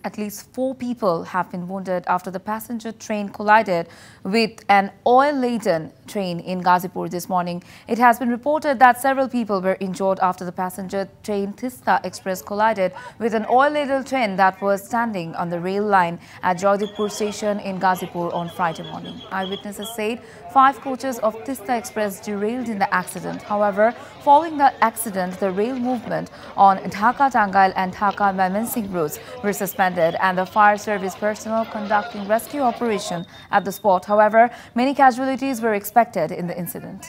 At least 4 people have been wounded after the passenger train collided with an oil-laden train in Ghazipur this morning. It has been reported that several people were injured after the passenger train Tista Express collided with an oil-laden train that was standing on the rail line at Jodhpur station in Ghazipur on Friday morning. Eyewitnesses said 5 coaches of Tista Express derailed in the accident. However, following the accident, the rail movement on Dhaka-Tangail and Dhaka-Mymensingh routes were suspended, and the fire service personnel conducting rescue operation at the spot. However, many casualties were expected in the incident.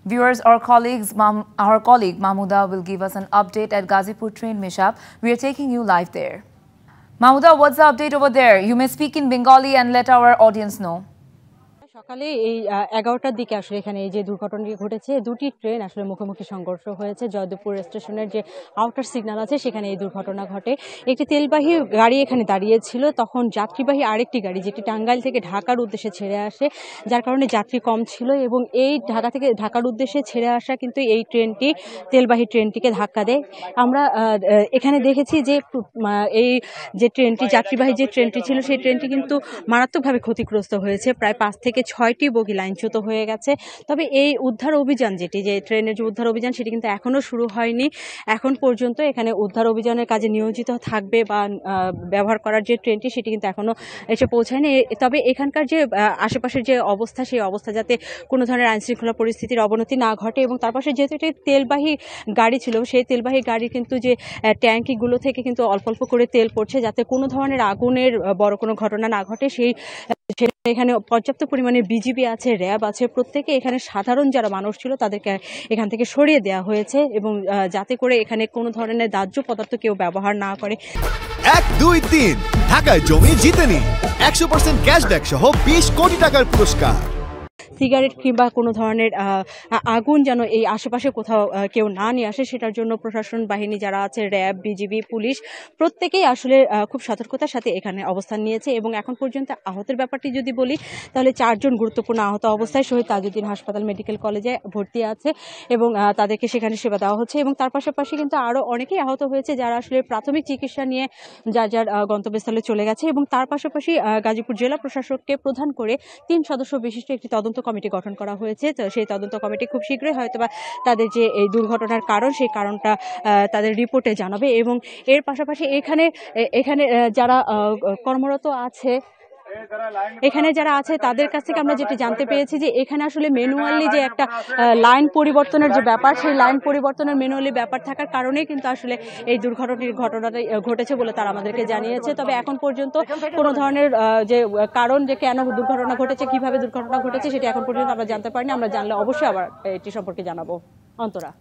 Viewers, our colleague Mahmuda will give us an update at Ghazipur train mishap. We are taking you live there. Mahmuda, what's the update over there? You may speak in Bengali and let our audience know. সকালে এই 11টার দিকে আসলে এখানে এই যে দুর্ঘটনাটি ঘটেছে, দুটি ট্রেন আসলে মুখোমুখি সংঘর্ষ হয়েছে। জয়দেবপুর স্টেশনের যে আউটার সিগন্যাল আছে সেখানে এই দুর্ঘটনা ঘটে। একটি তেলবাহী গাড়ি এখানে দাঁড়িয়েছিল, তখন যাত্রীবাহী আরেকটি গাড়ি যেটি টাঙ্গাইল থেকে ঢাকার উদ্দেশ্যে ছেড়ে আসে, যার কারণে যাত্রী কম ছিল এবং এই ঢাকা থেকে ঢাকার উদ্দেশ্যে ছেড়ে আসা কিন্তু এই ট্রেনটি তেলবাহী ট্রেনটিকে ধাক্কা দেয়। আমরা এখানে দেখেছি যে এই যে ট্রেনটি যাত্রীবাহী যে ট্রেনটি ছিল সেই ট্রেনটি কিন্তু মারাত্মকভাবে ক্ষতিগ্রস্ত হয়েছে। প্রায় 5 থেকে 6টি বগি লাইনচ্যুত হয়ে গেছে। তবে এই উদ্ধার অভিযান যে ট্রেনের যে উদ্ধার অভিযান সেটি কিন্তু এখনো শুরু হয়নি। এখন পর্যন্ত এখানে উদ্ধার অভিযানের কাজে নিয়োজিত থাকবে বা ব্যবহার করার যে ট্রেনটি সেটি কিন্তু এখনো এসে পৌঁছায়নি। তবে এখানকার যে আশেপাশের যে অবস্থা সেই অবস্থা যাতে কোনো ধরনের আইনশৃঙ্খলা পরিস্থিতির অবনতি না ঘটে, এবং তার পাশে যেহেতু একটি তেলবাহী গাড়ি ছিল সেই তেলবাহী গাড়ির কিন্তু যে ট্যাঙ্কিগুলো থেকে কিন্তু অল্প অল্প করে তেল পড়ছে, যাতে কোনো ধরনের আগুনের বড় কোনো ঘটনা না ঘটে সেই এখানে পর্যাপ্ত পরিমাণে বিজিবি আছে, র্যাব আছে, প্রত্যেকে এখানে সাধারণ যারা মানুষ ছিল তাদেরকে এখান থেকে সরিয়ে দেওয়া হয়েছে এবং যাতে করে এখানে কোনো ধরনের দাহ্য পদার্থ কেউ ব্যবহার না করে। 1, 2, 3 ঢাকায় জমি জিতে নিন 100% ক্যাশব্যাক সহ 20 কোটি টাকার পুরস্কার। সিগারেট কিংবা কোনো ধরনের আগুন যেন এই আশেপাশে কোথাও কেউ না নিয়ে আসে, সেটার জন্য প্রশাসন বাহিনী যারা আছে, র্যাব, বিজিবি, পুলিশ, প্রত্যেকেই আসলে খুব সতর্কতার সাথে এখানে অবস্থান নিয়েছে। এবং এখন পর্যন্ত আহতের ব্যাপারটি যদি বলি তাহলে 4 জন গুরুত্বপূর্ণ আহত অবস্থায় শহীদ তাজউদ্দিন হাসপাতাল মেডিকেল কলেজে ভর্তি আছে এবং তাদেরকে সেখানে সেবা দেওয়া হচ্ছে। এবং তার পাশাপাশি কিন্তু আরও অনেকেই আহত হয়েছে যারা আসলে প্রাথমিক চিকিৎসা নিয়ে যার গন্তব্যস্থলে চলে গেছে। এবং তার পাশাপাশি গাজীপুর জেলা প্রশাসককে প্রধান করে 3 সদস্য বিশিষ্ট একটি তদন্ত কমিটি গঠন করা হয়েছে। তো সেই তদন্ত কমিটি খুব শীঘ্রই হয়তোবা তাদের যে এই দুর্ঘটনার কারণ সেই কারণটা তাদের রিপোর্টে জানাবে। এবং এর পাশাপাশি এখানে যারা কর্মরত আছে, এখানে যারা আছে তাদের কাছ থেকে আমরা যেটি জানতে পেরেছি যে এখানে আসলে ম্যানুয়ালি যে একটা লাইন পরিবর্তনের যে ব্যাপার, সেই লাইন পরিবর্তনের ম্যানুয়ালি ব্যাপার থাকার কারণেই কিন্তু আসলে এই ঘটনাটা ঘটেছে বলে তারা আমাদেরকে জানিয়েছে। তবে এখন পর্যন্ত কোনো ধরনের যে কারণ যে কেন দুর্ঘটনা ঘটেছে, কিভাবে দুর্ঘটনা ঘটেছে সেটি এখন পর্যন্ত আমরা জানতে পারিনি। আমরা জানলে অবশ্যই আবার এটি সম্পর্কে জানাবো। অন্তরা।